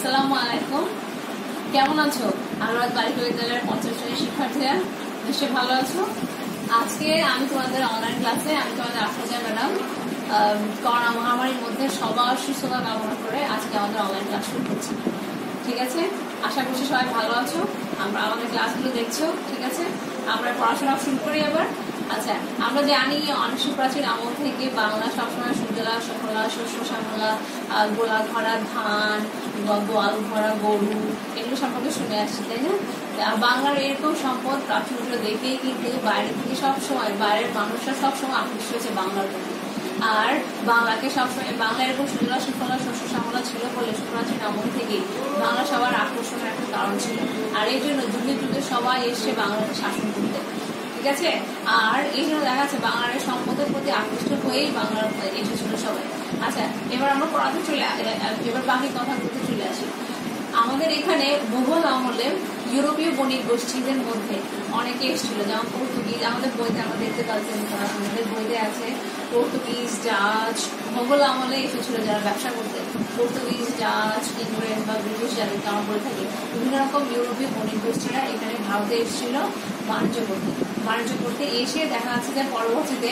আসসালামু আলাইকুম। কেমন আছো? আনোয়ার বালিকা বিদ্যালয়ের ৫০ শ্রেণীর শিক্ষার্থীরা নিশ্চয়ই ভালো আছো। আজকে আমি তোমাদের অনলাইন ক্লাসে তোমাদের আফরোজা ম্যাডাম করোনা মহামারীর মধ্যে সবার সুস্থতা কামনা করে আজকে আমাদের অনলাইন ক্লাস শুরু করছি। ঠিক আছে, আশা করছি সবাই ভালো আছো। আমাদের ক্লাসগুলো দেখছো। ঠিক আছে, আমরা পড়াশোনা শুরু করি এবার। আচ্ছা, আমরা জানি অনেক প্রাচীন আমল থেকে বাংলা সবসময় সুজলা সুফলা শস্য শ্যামলা গোলা ভরা ধান গোয়াল ভরা গরু এগুলো সম্পর্কে শুনে আসছি, তাই না? বাংলার এরকম সম্পদ প্রাচুর্য দেখেই কিন্তু বাইরে থেকে সবসময় বাইরের মানুষরা সবসময় আকৃষ্ট হয়েছে বাংলার প্রতি। আর বাংলাকে সবসময় বাংলা এরকম সুজলা সুফলা শস্য শ্যামলা ছিল বলে সুপ্রাচীন আমল থেকে বাংলা সবার আকর্ষণের একটা কারণ ছিল। আর এই জন্য যুগে যুগে সবাই এসে বাংলাকে শাসন করতে। ঠিক আছে, আর এই জন্য দেখা যাচ্ছে বাংলার সম্পদের প্রতি আকৃষ্ট হয়েই বাংলার এসেছিল সবাই। আচ্ছা, এবার আমরা পড়াতে এবার বাকি কথা বলতে চলে আসি। আমাদের এখানে মুঘল আমলে ইউরোপীয় বণিক গোষ্ঠীদের মধ্যে অনেকে এসেছিল, যেমন পর্তুগিজ। আমাদের বইতে আমরা দেখতে পাচ্ছেন, আমাদের বইতে আছে পর্তুগিজ, ডাচ। মোগল আমলে এসেছিল যারা ব্যবসা করতে, পর্তুগিজ, ডাচ, ইংরেজ বা ব্রিটিশ যাদেরকে আমরা বলে থাকি, বিভিন্ন রকম ইউরোপীয় বণিক গোষ্ঠীরা এখানে ভারতে এসেছিল বাণিজ্য করতে এসে দেখা যাচ্ছে যে পরবর্তীতে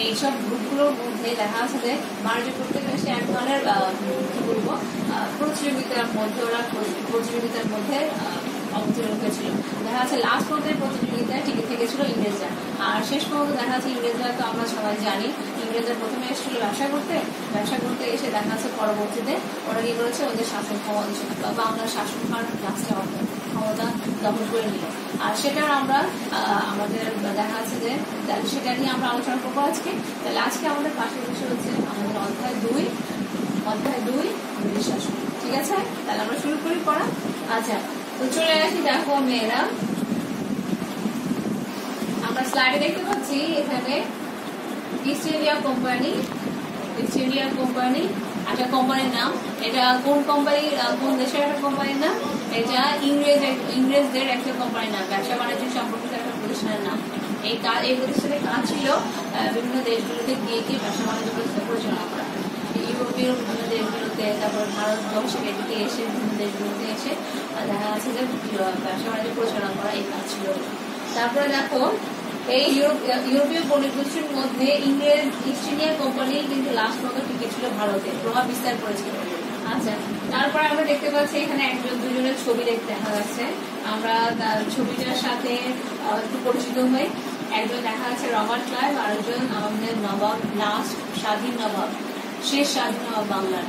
এইসব গ্রুপগুলোর মধ্যে দেখা যাচ্ছে যে বাণিজ্য করতে এসে এক ধরনের কি বলবো প্রতিযোগিতার মধ্যে অবতীর্ণ হয়েছিল। দেখা যাচ্ছে লাস্ট পর্যন্ত প্রতিযোগিতায় টিকে থেকেছিল ইংরেজরা। আর শেষ পর্যন্ত দেখা যাচ্ছে ইংরেজরা তো আমরা সবাই জানি, ইংরেজরা প্রথমে এসেছিল ব্যবসা করতে এসে দেখা যাচ্ছে পরবর্তীতে ওরা কি করেছে, ওদের শাসন ক্ষমতা বা বাংলার শাসন ক্ষমতা দখল করে নিল। আর সেটা আমরা আমাদের দেখা যাচ্ছে যে সেটা নিয়ে আমরা আলোচনা করবো আজকে। তাহলে আজকে আমাদের পাশের বিষয় হচ্ছে আমাদের অধ্যায় 2 ব্রিটিশ শাসন। ঠিক আছে, তাহলে আমরা শুরু করি পড়া। আচ্ছা, তো চলে আসি। দেখো মেয়েরা, আমরা স্লাইডে দেখতে পাচ্ছি এখানে ইস্ট ইন্ডিয়া কোম্পানি একটা কোম্পানির নাম। এটা কোন কোম্পানি, কোন দেশের একটা কোম্পানির নাম? এটা ইংরেজদের একটা কোম্পানির নাম, ব্যবসা বাণিজ্য সম্পর্কিত একটা প্রতিষ্ঠানের নাম। এই প্রতিষ্ঠানের কাজ ছিল বিভিন্ন দেশগুলোতে গিয়ে ব্যবসা বাণিজ্য পরিচালনা করা। ইউরোপীয় বিভিন্ন দেশগুলোতে, তারপর ভারতবর্ষের এদিকে এসে বিভিন্ন দেশগুলোতে এসে দেখা যাচ্ছে যে ব্যবসা বাণিজ্য পরিচালনা করা এই কাজ ছিল। তারপরে দেখো এই ইউরোপীয় বণিক গোষ্ঠীর মধ্যে ইস্ট ইন্ডিয়া কোম্পানি কিন্তু লাস্ট পর্যন্ত টিকে ছিল ভারতে, প্রভাব বিস্তার করেছিল। আচ্ছা, তারপরে আমরা দেখতে পাচ্ছি এখানে দুজনের ছবি দেখা যাচ্ছে। আমরা তার ছবিটার সাথে একটু পরিচিত হই। একজন দেখা যাচ্ছে রবার্ট ক্লাইভ, আর একজন আমাদের নবাব, লাস্ট শেষ স্বাধীন নবাব বাংলার।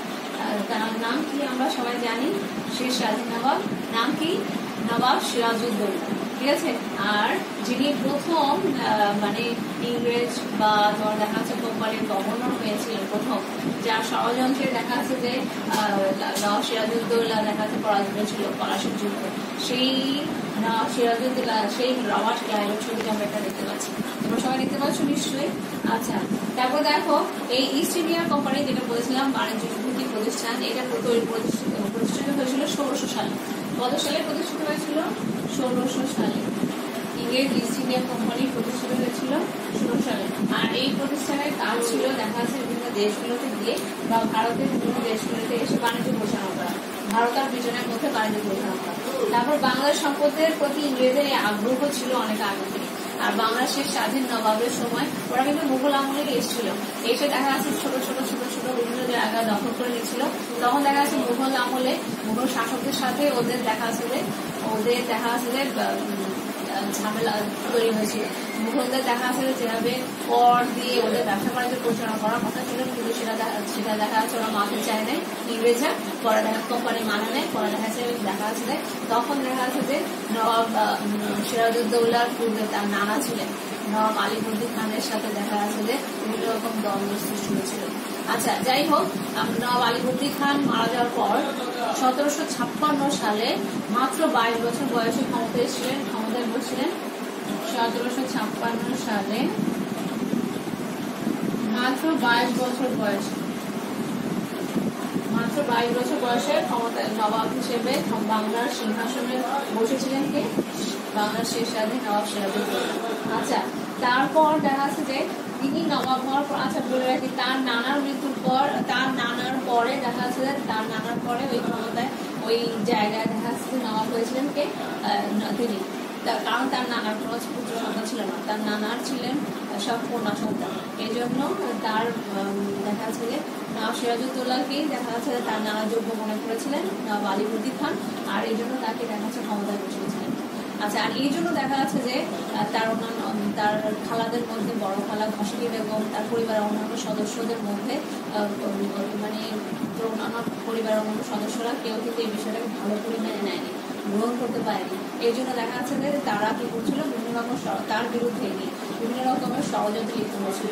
তার নাম কি আমরা সবাই জানি, শেষ স্বাধীন নবাব নাম কি? নবাব সিরাজউদ্দৌলা। ঠিক আছে, আর যিনি প্রথম মানে ইংরেজ বা তোমার দেখা যাচ্ছে কোম্পানির গভর্নর হয়েছিলেন প্রথম, যার ষড়যন্ত্রে দেখা যাচ্ছে যে নবাব সিরাজউদ্দৌলা দেখা যাচ্ছে পরাজিত ছিল পলাশির যুদ্ধ, সেই নবাব সিরাজউদ্দৌলা, সেই রবার্ট ক্লাইভের ছবিটা আমরা এটা দেখতে পাচ্ছি। তোমরা সবাই দেখতে পাচ্ছ নিশ্চয়ই। আচ্ছা, তারপর দেখো এই ইস্ট ইন্ডিয়া কোম্পানি যেটা বলেছিলাম বাণিজ্য ভিত্তিক প্রতিষ্ঠান, এটা প্রতিষ্ঠিত হয়েছিল 1600 সালে। কত সালে প্রতিষ্ঠিত হয়েছিল? 1600 সালে। ইংরেজ ইস্ট ইন্ডিয়া কোম্পানি প্রতিষ্ঠিত হয়েছিল 1600 সালে। আর এই প্রতিষ্ঠানের কাজ ছিল দেখা যাচ্ছে বিভিন্ন দেশগুলোতে গিয়ে বা ভারতের বিভিন্ন দেশগুলোতে এসে বাণিজ্য পরিচালনা করা, ভারত আর ব্রিটেনের মধ্যে বাণিজ্য পরিচালনা করা। তারপর বাংলার সম্পদের প্রতি ইংরেজদের আগ্রহ ছিল অনেক আগে থেকে। আর বাংলার শেষ স্বাধীন নবাবের সময় ওরা কিন্তু মুঘল আমলে এসেছিল, এসে দেখা যাচ্ছে ছোট বিভিন্ন জায়গা দখল করে নিয়েছিল। তখন দেখা যাচ্ছে মুঘল আমলে মুঘল শাসকদের সাথে ওদের দেখা যাচ্ছে যে ঝামেলা তৈরি হয়েছিল। মুঘলদের দেখা যাচ্ছে যেভাবে কর দিয়ে ওদের ব্যবসা বাণিজ্য পরিচালনা করার কথা ছিল, কিন্তু সেটা দেখা যাচ্ছে ওরা মানতে চায় নাই ইংরেজরা। পরে কোম্পানি মানে নেয়, পরে দেখা যাচ্ছে তখন দেখা যাচ্ছে যে নবাব সিরাজউদ্দৌলার পূর্বে তার নানা ছিলেন নবাব আলীবর্দী খানের সাথে দেখা যাচ্ছে যে বিভিন্ন রকম দ্বন্দ্ব সৃষ্টি হয়েছিল। আচ্ছা, যাই হোক, নবাব আলীবর্দী খান মারা যাওয়ার পর 1756 সালে মাত্র 22 বছর বয়সে ক্ষমতায় বসছিলেন। 1756 সালে মাত্র 22 বছর বয়সে ক্ষমতায় নবাব হিসেবে বাংলার সিংহাসনে বসেছিলেন কে? বাংলার শেষ স্বাধীন নবাব সিরাজউদ্দৌলা। আচ্ছা, তারপর দেখা যাচ্ছে যে তিনি নবাব হওয়ার পর, আচ্ছা বলে রাখি, তার নানার মৃত্যুর পর, তার নানার পরে দেখা যাচ্ছে যে তার নানার পরে ওই ক্ষমতায় ওই জায়গায় দেখা যাচ্ছে নবাব হয়েছিলেন কে, তিনি। কারণ তার নানার কোনো পুত্র সন্তান ছিল না, তার নানার ছিলেন সব কন্যা সন্তান। এই জন্য তার দেখা যাচ্ছে যে নবাব সিরাজউদ্দৌলাকেই দেখা যাচ্ছে তার নানা যোগ্য মনে করেছিলেন নবাব আলীবর্দী খান, আর এই জন্য তাকে দেখা যাচ্ছে ক্ষমতায় বসিয়েছিলেন। আচ্ছা, আর এই জন্য দেখা যাচ্ছে যে তার অন্যান্য তার খালাদের মধ্যে বড় খালা ঘসিলি বেগম, তার পরিবারের অন্যান্য সদস্যদের মধ্যে মানে অন্যান্য পরিবারের অন্যান্য সদস্যরা কেউ কিন্তু এই বিষয়টাকে ভালো করে মেনে নেয়নি, গ্রহণ করতে পারেনি। এই জন্য দেখা যাচ্ছে যে তারা কি করছিল, বিভিন্ন রকম তার বিরুদ্ধে বিভিন্ন রকমের ষড়যন্ত্র লিপ্ত হয়েছিল।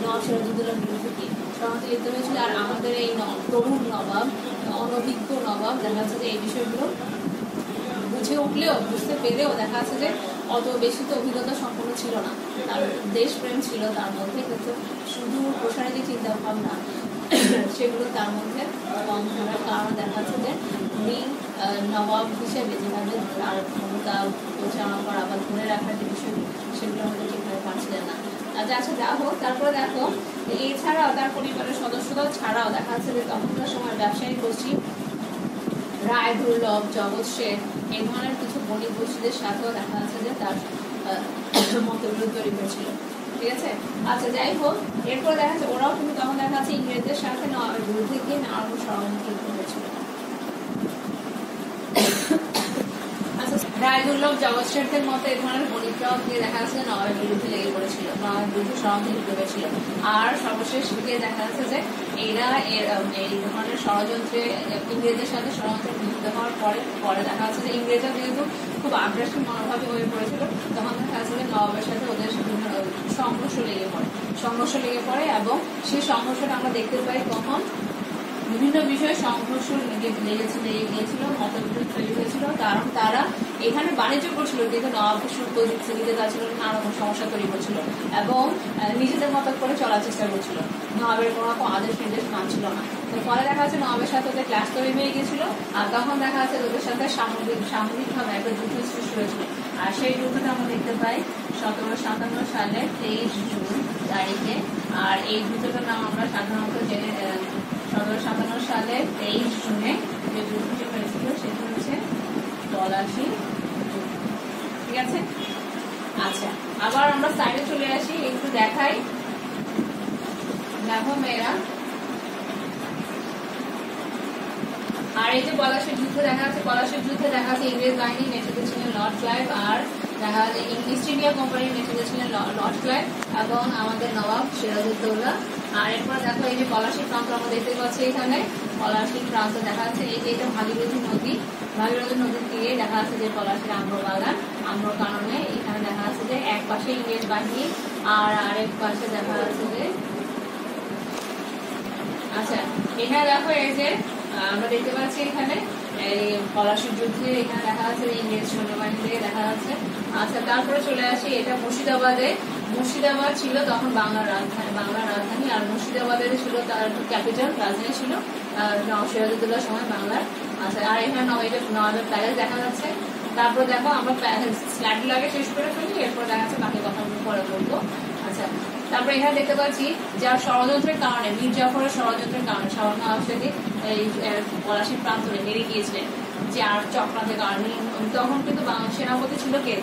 নবাব সিরাজউদ্দৌলার বিরুদ্ধে কি ষড়যন্ত্র লিপ্ত হয়েছিল। আর আমাদের এই তরুণ নবাব, অনভিজ্ঞ নবাব দেখা যাচ্ছে যে এই বিষয়গুলো বুঝে উঠলেও, বুঝতে পেরেও দেখা যাচ্ছে যে অত বেশি তো অভিজ্ঞতা সম্পন্ন ছিল না। তার দেশপ্রেম ছিল তার মধ্যে, কিন্তু শুধু প্রসারে যে চিন্তা ভাবনা সেগুলো তার মধ্যে কম থাকার কারণে দেখা যাচ্ছে যে উনি নবাব হিসেবে যেভাবে তার ক্ষমতা পরিচালনা করা বা ধরে রাখার যে বিষয়গুলো সেগুলো আমাদের ঠিকভাবে পারছিলেন না। আচ্ছা, যা হোক, তারপরে দেখো এছাড়াও তার পরিবারের সদস্যরাও ছাড়াও দেখা যাচ্ছে যে তখনকার সময় ব্যবসায়ী গোষ্ঠী রায় দুর্লভ, জগৎ শেঠ এই ধরনের কিছু বণিক গোষ্ঠীদের সাথেও দেখা যাচ্ছে যে তার মতবিরোধ তৈরি হয়েছিল। ঠিক আছে। আচ্ছা, যাই হোক, এরপর দেখা যাচ্ছে ওরাও কিন্তু তখন দেখা যাচ্ছে ইংরেজদের সাথে বিরুদ্ধে গিয়ে নানা ষড়যন্ত্র হয়েছিল। রায় দুর্লভ, জগৎ শেঠদের মতো এই ধরনের বণিকরাও গিয়ে দেখা যাচ্ছে নবাবের বিরুদ্ধে লেগে পড়েছিল, নবাবের বিরুদ্ধে ষড়যন্ত্র লিপ্ত হয়েছিল। আর সর্বশেষ গিয়ে দেখা যাচ্ছে যে এরা এই ধরনের ষড়যন্ত্রে ইংরেজদের সাথে ষড়যন্ত্রে যুক্ত হওয়ার পরে দেখা যাচ্ছে যে ইংরেজরা যেহেতু খুব আগ্রাসী মনোভাবে হয়ে পড়েছিল, তখন দেখা যাচ্ছে যে নবাবের সাথে ওদের সংঘর্ষ লেগে পড়ে এবং সেই সংঘর্ষটা আমরা দেখতে পাই কখন বিভিন্ন বিষয়ে সংঘর্ষ লেগে গিয়েছিল, মতবিরোধ তৈরি হয়েছিল। কারণ তারা এখানে বাণিজ্য করছিল, কিন্তু নবাবের সুযোগ-সুবিধা ছিল নানা রকম সমস্যা তৈরি করছিল এবং নিজেদের মতো করে চলার চেষ্টা করছিল। নবাবের কোনো রকম আদেশ নির্দেশ মানছিল না। তো ফলে দেখা যাচ্ছে নবাবের সাথে ওদের ক্লাস তৈরি হয়ে গিয়েছিল। আর তখন দেখা যাচ্ছে ওদের সাথে সামগ্রিকভাবে একটা যুদ্ধ সৃষ্টি হয়েছিল। আর সেই যুদ্ধটা আমরা দেখতে পাই 1757 সালের 23 জুন তারিখে। আর এই যুদ্ধটার নাম আমরা সাধারণত জেনে 1757 সালে 23 জুনে যে যুদ্ধটি হয়েছিল সেটা হচ্ছে পলাশী যুদ্ধ। ঠিক আছে। আচ্ছা, আবার আমরা সাইডে চলে আসি, একটু দেখাই। দেখো মেয়েরা, আর এই যে পলাশীর যুদ্ধ দেখা যাচ্ছে, পলাশীর যুদ্ধে দেখা যাচ্ছে ইংরেজ বাহিনী নেতৃত্বে ছিলেন লর্ড ক্লাইভ, আর দেখা যাচ্ছে ইস্ট ইন্ডিয়া কোম্পানির নেতৃত্বে ছিলেন লর্ড ক্লাইভ এবং আমাদের নবাব সিরাজউদ্দৌলা। আর এরপর দেখো এই যে পলাশীর প্রান্ত আমরা দেখতে পাচ্ছি, এখানে পলাশীর প্রান্ত দেখা যাচ্ছে। এই যে এটা ভাগীরথী নদী, ভাগীরথী নদীর দিকে দেখা যাচ্ছে যে পলাশীর আম্র বাগান, আম্র কারণে এখানে দেখা যাচ্ছে যে এক পাশে ইংরেজ বাহিনী আর আরেক পাশে দেখা যাচ্ছে যে আচ্ছা এখানে দেখো এই যে আমরা দেখতে পাচ্ছি এখানে এই পলাশীর যুদ্ধে এখানে দেখা যাচ্ছে ইংরেজ সৈন্যবাহিনী থেকে দেখা যাচ্ছে। আচ্ছা, তারপরে চলে আসি, এটা মুর্শিদাবাদে। মুর্শিদাবাদ ছিল তখন বাংলার রাজধানী, আর মুর্শিদাবাদের ছিল তার ক্যাপিটাল, রাজধানী ছিল নবাব সিরাজউদ্দৌলার সময় বাংলার। আচ্ছা, আর এখানে নবাবের প্যালেস দেখা যাচ্ছে। তারপর দেখো আমরা স্লাইডগুলো আগে শেষ করে ফেলি, এরপর দেখা যাচ্ছে বাকি কথাগুলো পরে বলবো। আচ্ছা, তারপরে এখানে দেখতে পাচ্ছি যার ষড়যন্ত্রের কারণে, মীর জাফরের ষড়যন্ত্রের কারণে শাহবাগ নবাব সেদিন এই পলাশীর প্রান্তরে হেরে গিয়েছিলেন, যে আর চক্রান্তের কারণে। তখন কিন্তু সেনাপতি ছিল কে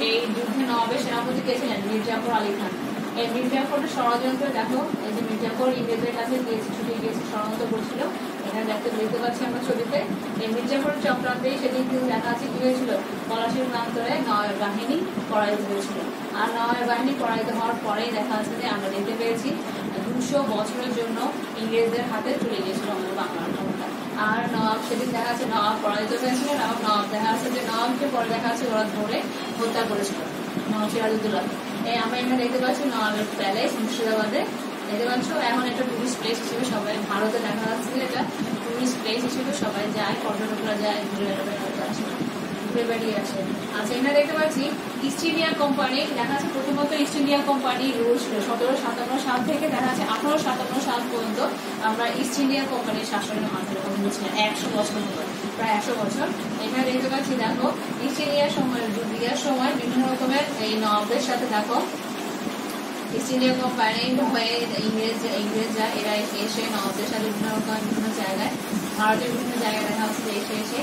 এই যুদ্ধে নবাবের সেনাপতি কে ছিলেন? মীর জাফর আলী খান। এই মীর জাফরের ষড়যন্ত্র দেখো, এই যে মীর জাফর ইংরেজদের কাছে ছুটে গিয়েছে, ষড়যন্ত্র করছিল। এখানে দেখতে পাচ্ছি আমরা ছবিতে। এই মীর জাফরের চক্রান্তেই সেদিন কিন্তু দেখা যাচ্ছে কি হয়েছিল, পলাশীর প্রান্তরে নবাবের বাহিনী পরাজিত হয়েছিল। আর নবাবের বাহিনী পরাজিত হওয়ার পরেই দেখা যাচ্ছে যে আমরা দেখতে পেয়েছি 200 বছরের জন্য ইংরেজদের হাতে চলে গিয়েছিল আমাদের বাংলার ক্ষমতা। আর নবাব সেদিন দেখা যাচ্ছে নবাব পরাজিত হয়েছিল, এবং নবাব দেখা যাচ্ছে যে নবাবকে পরে দেখা যাচ্ছে ওরা ধরে হত্যা করেছিল নবাব সিরাজউদ্দৌলাকে। আমরা এখানে দেখতে পাচ্ছি নবাবের প্যালেস মুর্শিদাবাদে, দেখতে পাচ্ছ। এখন এটা টুরিস্ট প্লেস হিসেবে সবাই ভারতে দেখা যাচ্ছে যে এটা টুরিস্ট প্লেস হিসেবে সবাই যায়, পর্যটকরা যায়, ঘুরে বেড়িয়ে আসে। আচ্ছা, এখানে দেখতে পাচ্ছি ইস্ট ইন্ডিয়া কোম্পানি দেখা যাচ্ছে। প্রথমত ইস্ট ইন্ডিয়া কোম্পানি রুল ছিল 1757 সাল থেকে দেখা যাচ্ছে 1857 সাল পর্যন্ত আমরা ইস্ট ইন্ডিয়া কোম্পানির শাসনের অধীনে ছিলাম 100 বছর মতো, প্রায় 100 বছর। এখানে দেখতে পাচ্ছি দেখো ইস্ট ইন্ডিয়ার সময় বিভিন্ন রকমের এই নবাবদের সাথে দেখো ইস্ট ইন্ডিয়া কোম্পানি হয়ে ইংরেজরা এরা এসে নবাবদের সাথে বিভিন্ন রকম বিভিন্ন জায়গায় ভারতের বিভিন্ন জায়গায় দেখা হচ্ছে যে এসে এসে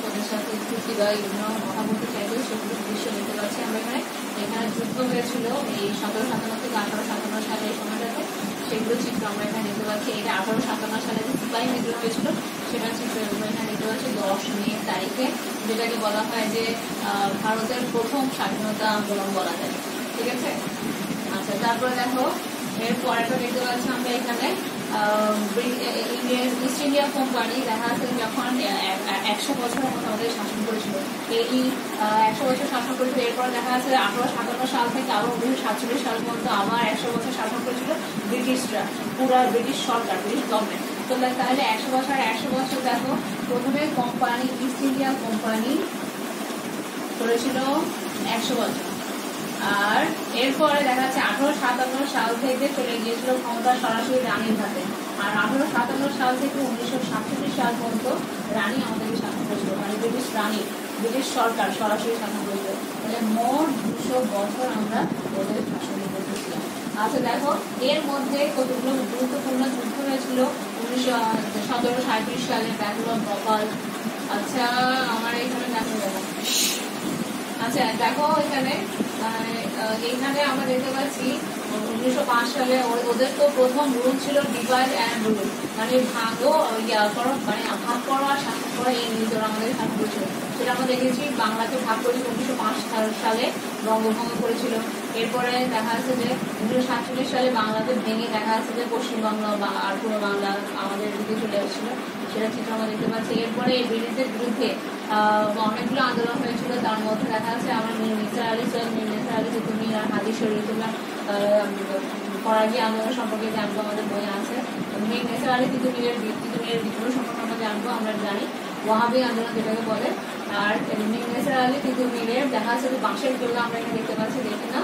ওদের সাথে চুক্তি বা বিভিন্ন কথা বলতে চাইলে সেগুলো দৃশ্য দেখতে পাচ্ছি আমরা এখানে। এখানে যুদ্ধ হয়েছিল এই 1757 থেকে 1857 সালে এই সময়টাতে, সেগুলো চিত্র আমরা এখানে দেখতে পাচ্ছি। এটা 1857 সালে যে সিপাহী বিদ্রোহ হয়েছিল সেটা চিত্র এখানে দেখতে পাচ্ছি 10 মে তারিখে, যেটাকে বলা হয় যে ভারতের প্রথম স্বাধীনতা আন্দোলন বলা যায়। ঠিক আছে, আচ্ছা তারপরে দেখো এর পরেটা দেখতে পাচ্ছি আমরা এখানে ইস্ট ইন্ডিয়া কোম্পানি দেখা যাচ্ছে যখন 100 বছরের মতো আমাদের শাসন করেছিল। এই 100 বছর শাসন করেছিল, এরপর দেখা যাচ্ছে 1857 সাল থেকে আবার 1947 সাল পর্যন্ত আবার 100 বছর শাসন করেছিল ব্রিটিশরা, পুরা ব্রিটিশ সরকার, ব্রিটিশ গভর্নমেন্ট। তো তাহলে 100 বছর দেখো, প্রথমে কোম্পানি ইস্ট ইন্ডিয়া কোম্পানি করেছিল 100 বছর, আর এরপরে দেখা যাচ্ছে 1857 সাল থেকে চলে গিয়েছিল ক্ষমতা সরাসরি রানীর হাতে। আর 1857 সাল থেকে 1967 সাল পর্যন্ত রানী আমাদেরকে শাসন করেছিল, মানে ব্রিটিশ রানী, ব্রিটিশ সরকার সরাসরি শাসন করেছিল। তাহলে মোট 200 বছর আমরা ওদের শাসন করতেছিলাম। আচ্ছা দেখো এর মধ্যে কতগুলো গুরুত্বপূর্ণ যুদ্ধ হয়েছিল 1737 সালে, ব্যাটল অফ ভোপাল। আচ্ছা আমার এখানে দেখো আচ্ছা দেখো এখানে আমরা দেখতে পাচ্ছি 1905 সালে ওদের তো প্রথম রুল ছিল ডিভাইড অ্যান্ড রুল, মানে ভাগো করো, মানে ভাগ করো আর শাসন করো, এই নীতিটা আমাদের শাসন করেছিল। সেটা আমরা দেখেছি বাংলাকে ভাগ করেছিল 1905 সালে, বঙ্গভঙ্গ করেছিল। এরপরে দেখা যাচ্ছে যে 1947 সালে বাংলাকে ভেঙে দেখা যাচ্ছে যে পশ্চিমবাংলা বা আর পূর্ব বাংলা আমাদের দিকে চলে আসছিল, সেটা চিত্র আমরা দেখতে পাচ্ছি। এরপরে এই ব্রিটিশদের বিরুদ্ধে অনেকগুলো আন্দোলন হয়েছিল, তার মধ্যে দেখা যাচ্ছে আমার মীর নিসার আলী তিতুমির আর হাদি শরীয়তুল্লাহ ফরাজি আন্দোলন সম্পর্কে জানবো, আমাদের বই আছে। মীর নিসার আলী তিতুমিরের বিদ্রোহ সম্পর্কে আমরা জানবো, আমরা জানি ওয়াহাবি আন্দোলন যেটাকে বলে। আর মীর নিসার আলী তিতুমিরের দেখা যাচ্ছে যে বাঁশের কেল্লা আমরা এখানে দেখতে পাচ্ছি, দেখি না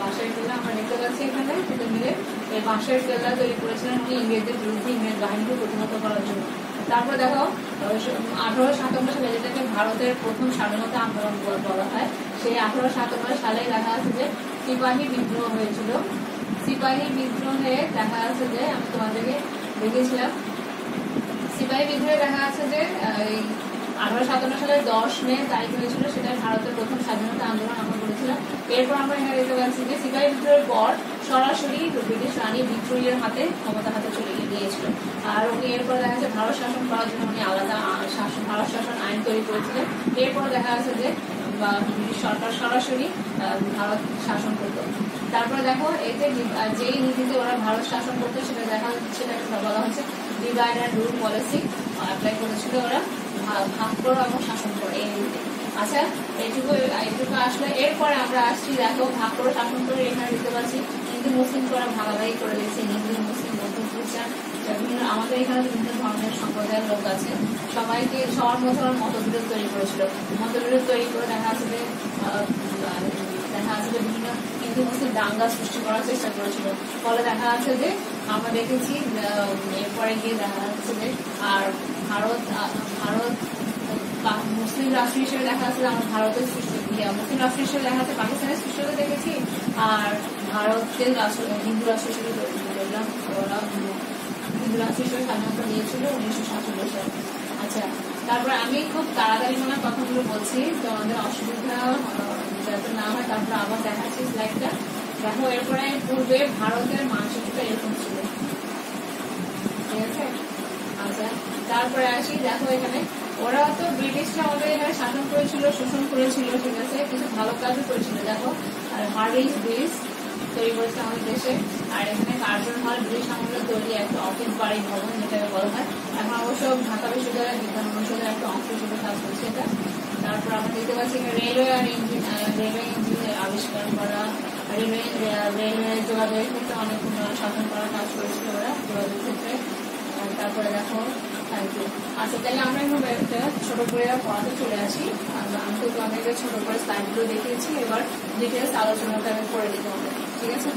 বাঁশের কেল্লা আমরা দেখতে পাচ্ছি এখানে। তিতুমিরের এই বাঁশের কেল্লা তৈরি করেছিলেন উনি ইংরেজদের বিরুদ্ধে, ইংরেজ বাহিনীকে প্রতিহত করার জন্য। তারপর দেখো 1857 সালে, যেটাকে ভারতের প্রথম স্বাধীনতা আন্দোলন বলা হয়, সেই 1857 সালে দেখা যাচ্ছে যে সিপাহী বিদ্রোহ হয়েছিল। সিপাহী বিদ্রোহে দেখা যাচ্ছে যে আমি তোমাদেরকে দেখেছিলাম, সিপাহী বিদ্রোহে দেখা যাচ্ছে যে 1857 সালের 10 মে তারিখ হয়েছিল, সেটা ভারতের প্রথম স্বাধীনতা আন্দোলন আমরা করেছিলাম। এরপর আমরা এখানে দেখতে পাচ্ছি যে সিপাহী বিদ্রোহের পর সরাসরি ব্রিটিশ রানী ভিক্টোরিয়ার হাতে ক্ষমতা হাতে চলে গিয়েছিল। আর উনি এরপর দেখা যাচ্ছে ভারত শাসন করার জন্য উনি আলাদা ভারত শাসন আইন তৈরি করেছিলেন। এরপর দেখা যাচ্ছে যে ব্রিটিশ সরকার সরাসরি ভারত শাসন করতো। তারপরে দেখো এতে যেই নীতিতে ওরা ভারত শাসন করতো সেটা দেখা যাচ্ছে, সেটা বলা হচ্ছে divide and rule policy apply করেছিল ওরা, ভাগ করো এবং শাসন করো এই নীতিতে। আচ্ছা এইটুকু আসলে এরপরে আমরা আসছি দেখো ভাগ করে শাসন করে এখানে দেখতে পাচ্ছি হিন্দু মুসলিম করা ভাগাভাগি করে দিয়েছে, হিন্দু মুসলিম বৌদ্ধ খ্রিস্টান বিভিন্ন আমাদের এখানে বিভিন্ন ধরনের সম্প্রদায়ের লোক আছে, সবাইকে সবার মধ্যে মতবিরোধ তৈরি করেছিল। মতবিরোধ তৈরি করে দেখা যাচ্ছে যে বিভিন্ন হিন্দু মুসলিম দাঙ্গা সৃষ্টি করার চেষ্টা করেছিল। ফলে দেখা যাচ্ছে যে আমরা দেখেছি এরপরে গিয়ে দেখা যাচ্ছে যে আর ভারত মুসলিম রাষ্ট্র হিসেবে দেখা যাচ্ছে যে আমরা ভারতের সৃষ্টি, মুসলিম রাষ্ট্র হিসেবে দেখা যাচ্ছে পাকিস্তানের সৃষ্টি হতে দেখেছি, আর ভারতের হিন্দু রাষ্ট্র হিসেবে ওরা হিন্দু রাষ্ট্র হিসেবে স্বাধীনতা নিয়েছিল 1947 সালে। আচ্ছা তারপরে আমি খুব তাড়াতাড়ি মনে কথাগুলো বলছি, তো আমাদের অসুবিধা যাতে না হয়। তারপরে আবার দেখাচ্ছি স্লাইডটা দেখো। এরপরে পূর্বে ভারতের মানচিত্রটা এরকম ছিল, ঠিক আছে। আচ্ছা তারপরে আসি দেখো এখানে ওরা তো ব্রিটিশরা আমাদের এখানে শাসন করেছিল, শোষণ করেছিল, ঠিক আছে, কিছু ভালো কাজও করেছিল। দেখো আর হার্ডিংস ব্রিজ তৈরি করেছে আমাদের দেশে, আর এখানে কার্জন হল ব্রিটিশ আমলের তৈরি একটা অফিস বাড়ি ভবন যেটাকে বলা হয়। এখন অবশ্য ঢাকা বিশ্ববিদ্যালয়ের বিজ্ঞান অনুষদের একটা অংশ হিসেবে কাজ করছে এটা। তারপর আমরা দেখতে পাচ্ছি রেলওয়ে আর ইঞ্জিন আবিষ্কার করা, রেলওয়ে যোগাযোগের ক্ষেত্রে অনেক উন্নয়ন সাধন করার কাজ করেছিল ওরা যোগাযোগ ক্ষেত্রে। তারপরে দেখো থ্যাংক ইউ। আচ্ছা তাহলে আমরা একটা ছোট করে পড়াতে চলে আসি। আমি তো তোমাদেরকে ছোট করে স্লাইডগুলো দেখিয়েছি, এবার ডিটেলস আলোচনাটা আমি করে দিতে হবে, ঠিক আছে।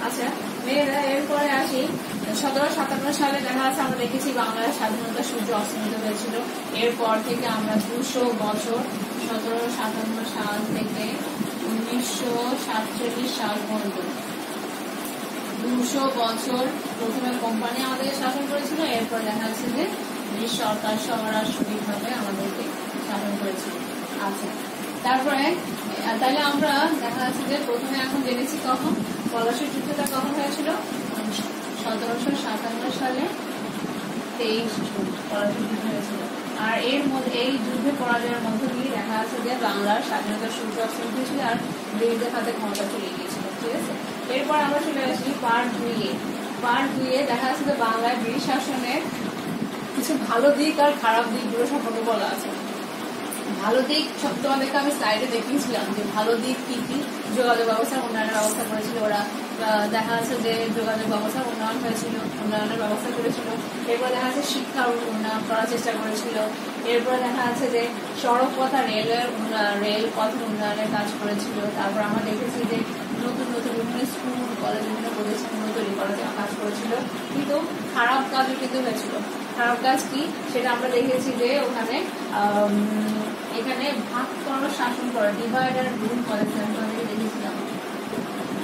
আচ্ছা মেয়েরা এরপরে আসি 1757 সালে দেখা যাচ্ছে আমরা দেখেছি বাংলার স্বাধীনতা সূর্য অস্তমিত হয়েছিল। এরপর থেকে আমরা 200 বছর 1757 সাল থেকে 1947 সাল পর্যন্ত 200 বছর প্রথমে কোম্পানি আমাদের শাসন করেছিল, এরপর দেখা যাচ্ছে যে ব্রিটিশ সরকার সরাসরিভাবে আমাদেরকে শাসন করেছিল। আচ্ছা, তারপরে তাহলে আমরা দেখা যাচ্ছে যে প্রথমে এখন জেনেছি কখন পলাশীর যুদ্ধটা কখন হয়েছিল, 1757 সালে 23 জুন পলাশীর যুদ্ধ হয়েছিল। আর এর মধ্যে এই যুদ্ধে পরাজয়ের মধ্য দিয়ে দেখা যাচ্ছে যে বাংলার স্বাধীনতার সূর্য অস্ত উঠেছিল আর ব্রিটিশদের হাতে ক্ষমতা চলে গিয়েছিল। ঠিক আছে, এরপর আমরা চলে আসি পার্ট 2 এ দেখা যাচ্ছে যে বাংলায় ব্রিটিশ শাসনের কিছু ভালো দিক আর খারাপ দিকগুলো সম্পর্কে বলা আছে। ভালো দিক তোমাদেরকে আমি স্লাইডে দেখিয়েছিলাম যে ভালো দিক কি কি। যোগাযোগ ব্যবস্থার উন্নয়নের ব্যবস্থা করেছিল ওরা, দেখা যাচ্ছে যে যোগাযোগ ব্যবস্থার উন্নয়নের ব্যবস্থা করেছিল। এরপর দেখা যাচ্ছে শিক্ষার উন্নয়ন করার চেষ্টা করেছিল। এরপর দেখা যাচ্ছে যে সড়ক পথ আর রেল পথের উন্নয়নের কাজ করেছিল। তারপর আমরা দেখেছি যে নতুন নতুন বিভিন্ন স্কুল কলেজ বিভিন্ন প্রতিষ্ঠানগুলো তৈরি করার কাজ করেছিল। কিন্তু খারাপ কাজও কিন্তু হয়েছিল। খারাপ কাজ কি সেটা আমরা দেখেছি যে ওখানে এখানে ভাগ করো শাসন করো, ডিভাইড আর রুল পলিসি আমরা দেখেছিলাম,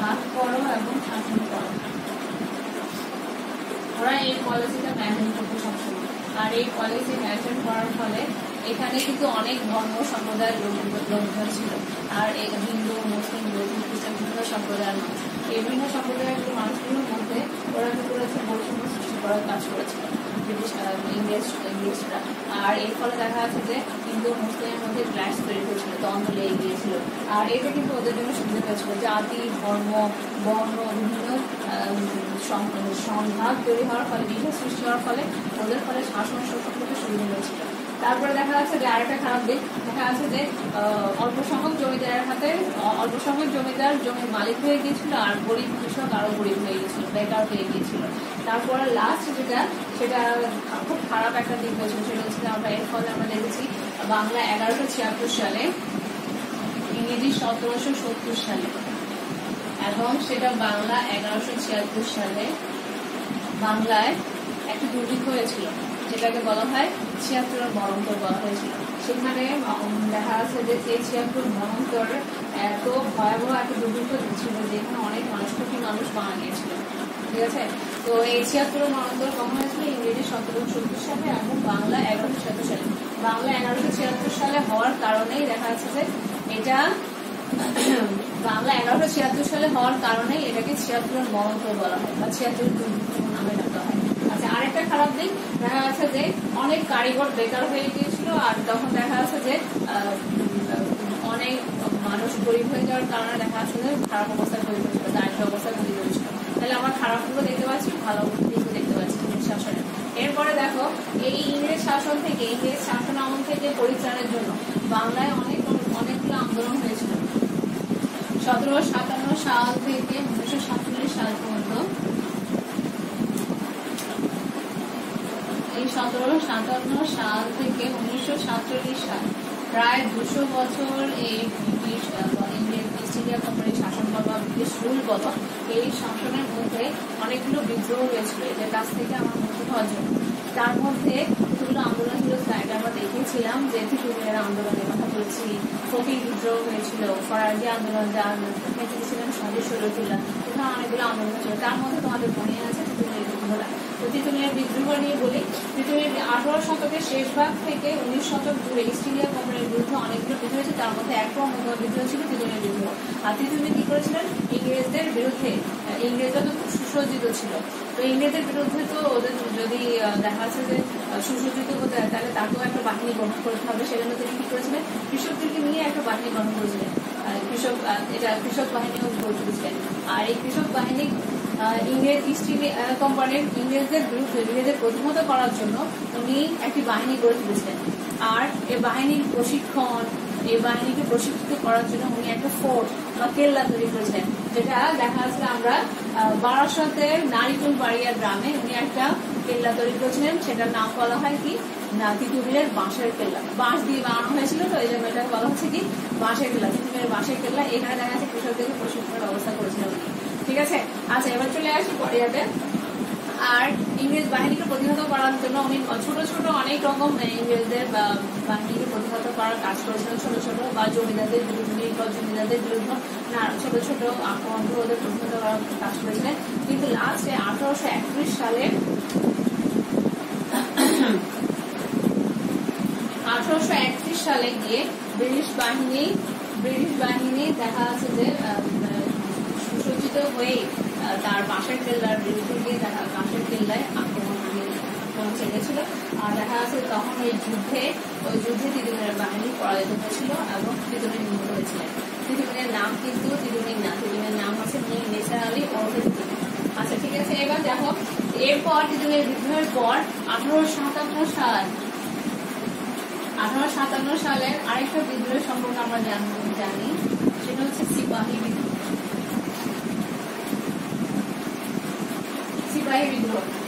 ভাগ করো এবং শাসন করো। ওরা এই পলিসিটা মেনটেন করতে সক্ষম। আর এই পলিসি মেনটেন করার ফলে এখানে কিন্তু অনেক ধর্ম সম্প্রদায়ের লোকজন ছিল। আর হিন্দু, মুসলিম, বৌদ্ধ, খ্রিস্টান বিভিন্ন সম্প্রদায়ের মানুষ, এই বিভিন্ন সম্প্রদায়ের মানুষগুলোর মধ্যে ওরা কি করেছে, বৈষম্য সৃষ্টি করার কাজ করেছিল ইংরেজরা। আর এর ফলে দেখা যাচ্ছে যে হিন্দু মুসলিমের মধ্যে ক্ল্যাশ তৈরি হয়েছিল, দ্বন্দ্ব লেগে গিয়েছিল। আর এটা কিন্তু ওদের জন্য সুবিধা হয়েছিল, জাতি, ধর্ম, বর্ণ বিভিন্ন সংঘাত তৈরি হওয়ার ফলে, বিভেদ সৃষ্টি হওয়ার ফলে ওদের ফলে শাসন শোষণ করতে সুবিধা হয়েছিল। তারপরে দেখা যাচ্ছে যে আরেকটা খারাপ দিক দেখা যাচ্ছে যে অল্প সংখ্যক জমিদারের হাতে অল্প সংখ্যক জমিদার জমির মালিক হয়ে গিয়েছিল, আর গরিব কৃষক আরো গরিব হয়ে গিয়েছিল, বেকার হয়ে গিয়েছিল। তারপরে লাস্ট সেটা খুব খারাপ একটা দিক হয়েছিল, সেটা হচ্ছে আমরা এর ফলে আমরা দেখেছি বাংলা 1176 সালে, ইংরেজি 1770 সালে, এবং সেটা বাংলা 1176 সালে বাংলায় একটা দুর্ভিক্ষ হয়েছিল, যেটাকে বলা হয় 76 মরন্তর বলা হয়েছিল। সেখানে দেখা যাচ্ছে যে 76 মরন্তর এত ভয়াবহ একটা দুর্ভিক্ষ ছিল যেখানে অনেক কোটি মানুষ মারা গিয়েছিল। ঠিক আছে, তো এই 76 মরন্তর কখন হয়েছিল, ইংরেজি 1770 সালে এবং বাংলা 1176 সালে। বাংলা 1176 সালে হওয়ার কারণেই দেখা যাচ্ছে যে এটা বাংলা 1176 সালে হওয়ার কারণেই এটাকে 76 মরন্তর বলা হয় বা 76 দুর্ভিক্ষ নামে ডাকা হয়। আচ্ছা, আরেকটা খারাপ দিক দেখা যাচ্ছে যে অনেক কারিগর বেকার হয়ে গিয়েছিল। আর তখন দেখা যাচ্ছে যে অনেক মানুষ গরিব হয়ে যাওয়ার কারণে দেখা যাচ্ছে যে খারাপ অবস্থায় তৈরি হয়েছিল, দারিদ্র অবস্থায় তৈরি হয়েছিল। তাহলে আমরা খারাপগুলো দেখতে পাচ্ছি, ভালো দিকও দেখতে পাচ্ছি ইংরেজ শাসনের। এরপরে দেখো এই ইংরেজ শাসন থেকে, ইংরেজ শাসন আমল থেকে পরিত্রাণের জন্য বাংলায় অনেকগুলো আন্দোলন হয়েছিল। 1757 সাল থেকে 1947 সাল পর্যন্ত, এই 1757 সাল থেকে 1947 সাল প্রায় 200 বছর এই ব্রিটিশ ইস্ট ইন্ডিয়া কোম্পানির শাসন বা ব্রিটিশ রুল বলো, এই শাসনের মধ্যে অনেকগুলো বিদ্রোহ হয়েছিল এদের কাছ থেকে আমরা মুক্ত হওয়ার জন্য। তার মধ্যে কতগুলো আন্দোলনগুলো স্লাইডে আমরা দেখিয়েছিলাম, যে তিতুমিরের আন্দোলনের কথা বলছি, ফকির বিদ্রোহ হয়েছিল, ফরাজি আন্দোলন, যার নেতৃত্বে ছিলেন সঞ্জয় শৈলকুল্লা, এখানে অনেকগুলো আন্দোলন ছিল। তার মধ্যে তোমাদের মনে আছে তিতুমিরের বিদ্রোহটা। তো তিতুমিরের বিদ্রোহ নিয়ে বলি, তিতুমির 18 শতকের শেষ ভাগ থেকে 19 শতক জুড়ে ইস্ট ইন্ডিয়া কোম্পানির বিরুদ্ধে অনেকগুলো বিদ্রোহ হয়েছে। তার মধ্যে একটা অন্যতম বিদ্রোহ ছিল তিতুমিরের বিদ্রোহ। আর তিতুমির কি করেছিলেন, ইংরেজদের বিরুদ্ধে, ইংরেজরা তো খুব সুসজ্জিত ছিল, তো ইংরেজদের বিরুদ্ধে তো ওদের যদি দেখা যাচ্ছে যে সুসজ্জিত হতে হয় তাহলে তাকেও একটা বাহিনী গঠন করতে হবে। সেজন্য তিনি কি করেছিলেন, কৃষকদেরকে নিয়ে একটা বাহিনী গঠন করেছিলেন, কৃষক বাহিনীও গড়ে তুলেছিলেন। আর এই কৃষক বাহিনী ইংরেজ ইস্ট ইন্ডিয়া কোম্পানির ইংরেজদের বিরুদ্ধে নিজেদের প্রতিহত করার জন্য উনি একটি বাহিনী গড়ে তুলেছিলেন। আর এই বাহিনীর প্রশিক্ষণ, এই বাহিনীকে প্রশিক্ষিত করার জন্য উনি একটা ফোর্ট বা কেল্লা তৈরি করেছিলেন, যেটা দেখা যাচ্ছে আমরা বারাসতের নারিকুল বাড়িয়া গ্রামে উনি একটা কেল্লা তৈরি করেছিলেন। সেটার নাম বলা হয় কি না, তিতুমিরের বাঁশের কেল্লা। বাঁশ দিয়ে বানানো হয়েছিল, তো এই জন্য এটা বলা হচ্ছে কি বাঁশের কেল্লা, তিতুমিরের বাঁশের কেল্লা। এখানে দেখা যাচ্ছে কৃষকদেরকে প্রশিক্ষণের ব্যবস্থা করেছিলেন উনি। ঠিক আছে, আচ্ছা এবার চলে আসি পরিয়াতে। আর ইংরেজ বাহিনীকে প্রতিহত করার জন্য উনি ছোট ছোট অনেক রকম ইংরেজদের বাহিনীকে প্রতিহত করার কাজ করেছিলেন, ছোট ছোট বা জমিদারদের বিরুদ্ধে না ছোট ছোট আক্রমণ ওদের প্রতিহত করার কাজ করেছিলেন। কিন্তু লাস্টে 1831 সালে 1831 সালে গিয়ে ব্রিটিশ বাহিনী দেখা যাচ্ছে যে সুসজ্জিত হয়ে তার বাঁশের কেল্লার বিরুদ্ধে গিয়ে বাঁশের কেল্লায় আক্রমণ চেয়েছিল। আর দেখা যাচ্ছে তখন ওই যুদ্ধে তিতুমিরের বাহিনী পরাজিত হয়েছিল এবং তিতুমির নিহত হয়েছিলেন। তিতুমিরের নাম কিন্তু তিতুমির না, তিতুমিরের নাম হচ্ছে মীর নিসার আলী ওরফে তিতুমির। আচ্ছা ঠিক আছে, এবার দেখো এরপর তিতুমিরের বিদ্রোহের পর 1857 সালের আরেকটা বিদ্রোহের সম্পর্কে আমরা জানি, সেটা হচ্ছে সিপাহী বিদ্রোহ।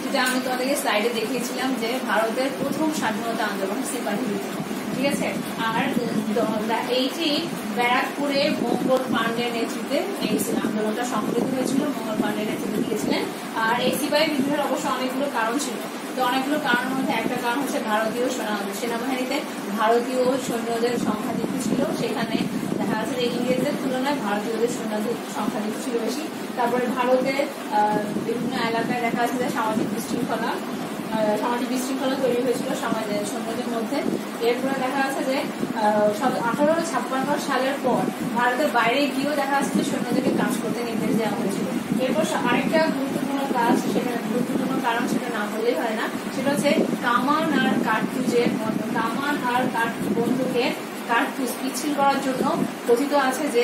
যেটা আমি তোমাদেরকে স্লাইডে দেখিয়েছিলাম যে ভারতের প্রথম স্বাধীনতা আন্দোলন সিপাহী বিদ্রোহ, ঠিক আছে। আর এইটি ব্যারাকপুরে মঙ্গল পাণ্ডের নেতৃত্বে এই আন্দোলনটা সংঘটিত হয়েছিল, মঙ্গল পাণ্ডের নেতৃত্বে দিয়েছিলেন। আর এই সিপাহী বিদ্রোহের অবশ্য অনেকগুলো কারণ ছিল। তো অনেকগুলো কারণের মধ্যে একটা কারণ হচ্ছে ভারতীয় সেনাবাহিনীতে ভারতীয় সৈন্যদের সংখ্যাধিক্য ছিল, সেখানে দেখা যাচ্ছে যে ইংরেজদের তুলনায় ভারতীয়দের সৈন্যদের সংখ্যাধিক্য ছিল বেশি। তারপরে ভারতের বিভিন্ন এলাকায় দেখা যাচ্ছে যে সামাজিক বিশৃঙ্খলা তৈরি হয়েছিল সৈন্যদের মধ্যে। এরপরে দেখা যাচ্ছে যে 1856 সালের পর ভারতের বাইরে গিয়েও দেখা যাচ্ছে যে সৈন্যদেরকে কাজ করতে নির্দেশ দেওয়া হয়েছিল। এরপর আরেকটা গুরুত্বপূর্ণ কারণ সেটা না বললেই হয় না, সেটা হচ্ছে কামান আর বন্দুকের কার্তুজ পিচ্ছিল করার জন্য কথিত আছে যে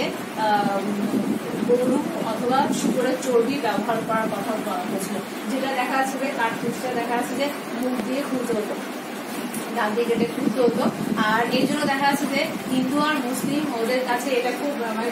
গরু অথবা শুকরের চর্বি ব্যবহার করার কথা বলা হয়েছিল, যেটা দেখা যাচ্ছে যে কার্তুজটা দেখা যাচ্ছে যে মুখ দিয়ে খুলতে হতো, দাঁত দিয়ে কেটে খুলতে হতো। আর এই জন্য দেখা যাচ্ছে যে হিন্দু আর মুসলিম ওদের কাছে এটা খুব মানে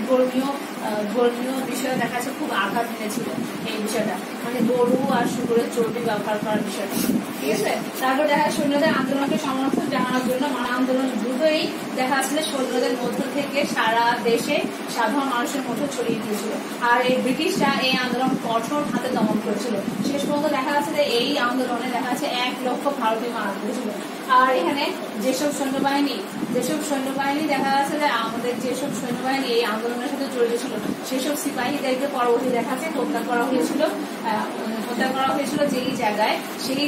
ধর্মীয় বিষয়ে দেখা যাচ্ছে খুব আঘাত এনেছিল এই বিষয়টা, মানে গরু আর শুকরের চর্বি ব্যবহার করার বিষয়টা, ঠিক আছে। তারপর দেখা যাচ্ছে সৈন্যদের আন্দোলনকে সমর্থন জানানোর জন্য আন্দোলন দ্রুতই দেখা যাচ্ছে সৈন্যদের মধ্য থেকে সারা দেশে সাধারণ মানুষের মধ্যে ছড়িয়ে দিয়েছিল। আর এই ব্রিটিশরা এই আন্দোলন কঠোর হাতে দমন করেছিল। শেষ পর্যন্ত দেখা যাচ্ছে যে এই আন্দোলনে দেখা যাচ্ছে 1 লক্ষ ভারতীয় মারা গিয়েছিল। আর এখানে যেসব সৈন্যবাহিনী দেখা যাচ্ছে যে আমাদের যেসব সৈন্যবাহিনী এই আন্দোলনের সাথে জড়িত ছিল সেসব সিপাহীদেরকে পরবর্তী দেখা যাচ্ছে হত্যা করা হয়েছিল সেই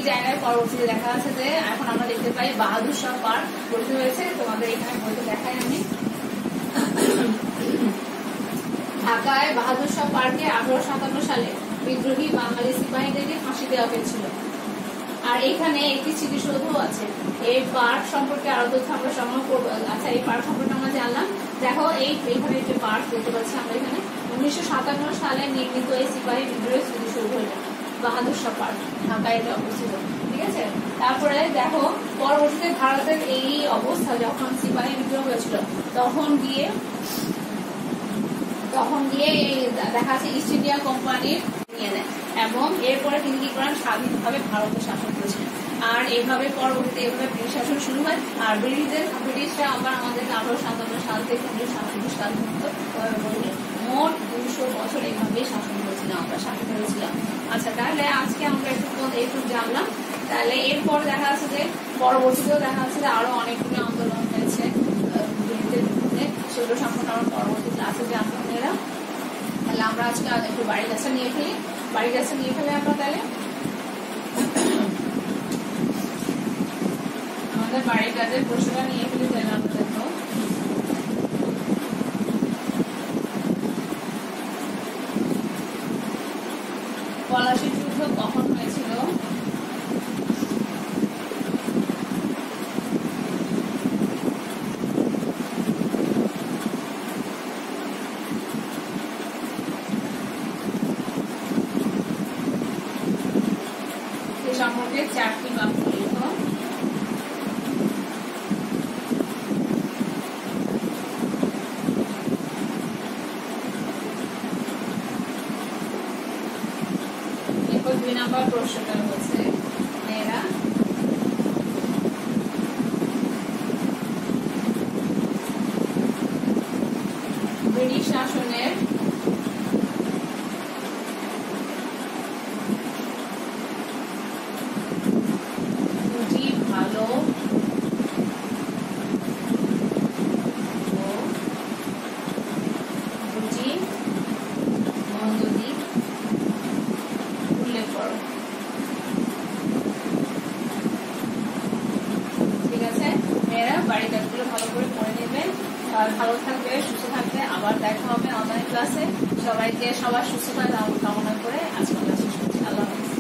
জায়গায় পরবর্তীতে দেখা যাচ্ছে যে এখন আমরা দেখতে পাই বাহাদুর শাহ পার্ক গঠিত হয়েছে। তোমাদের এখানে বইতে দেখাই আমি, ঢাকায় বাহাদুর শাহ পার্কে 1857 সালে বিদ্রোহী বাঙালি সিপাহীদেরকে ফাঁসি দেওয়া হয়েছিল। আর এখানে একটি স্মৃতিসৌধ আছে। এই পার্ক সম্পর্কে আরো তথ্য আমরা সংগ্রহ করবো। আচ্ছা, এই পার্ক সম্পর্কে আমরা জানলাম। দেখো এখানে একটি পার্ক দেখতে পাচ্ছি আমরা এখানে 1957 সালে নির্মিত এই সিপাহী বিদ্রোহের স্মৃতিসৌধ এটা বাহাদুর শাহ পার্ক, ঢাকায় এটা অবস্থিত, ঠিক আছে। তারপরে দেখো পরবর্তীতে ভারতের এই অবস্থা যখন সিপাহী বিদ্রোহ হয়েছিল তখন গিয়ে দেখা যাচ্ছে ইস্ট ইন্ডিয়া কোম্পানির নিয়ে নেয় এবং এরপরে তিনি কি করেন স্বাধীনভাবে ভারতে শাসন করেছিলেন। আর এইভাবে পরবর্তীতে এইভাবে ব্রিটিশ শাসন শুরু হয়। আর ব্রিটিশরা আবার আমাদেরকে 1857 সাল থেকে 1937 সাল পর্যন্ত মোট 200 বছর এইভাবে শাসন করেছিলাম, আমরা শাসন করেছিলাম। আচ্ছা, তাহলে আজকে আমরা একটু জানলাম। তাহলে এরপর দেখা যাচ্ছে যে পরবর্তীতেও দেখা যাচ্ছে যে আরো অনেকগুলো আন্দোলন হয়েছে ব্রিটিশদের বিরুদ্ধে, সেগুলো সম্পর্কে আমরা পরবর্তী ক্লাসে জানবো মেয়েরা। তাহলে আমরা আজকে একটু বাড়ির কাছে নিয়ে ফেলি আমরা। তাহলে আমাদের বাড়ির কাজের প্রশ্নটা নিয়ে ফেলি। তাহলে আমরা দেখো পলাশীর যুদ্ধ কখন হয়েছিল? সম্পর্কে 4টি বাক্য লিখো। এরপর 2 নম্বর প্রশ্নটা হচ্ছে মেয়েরা ব্রিটিশ শাসনের সবাই ভালো থাকবে, সুস্থ থাকবে। আবার দেখা হবে অনলাইন ক্লাসে। সবাইকে সবার সুস্থতা কামনা করে আজকে ক্লাস শেষ করছি। আল্লাহ হাফেজ।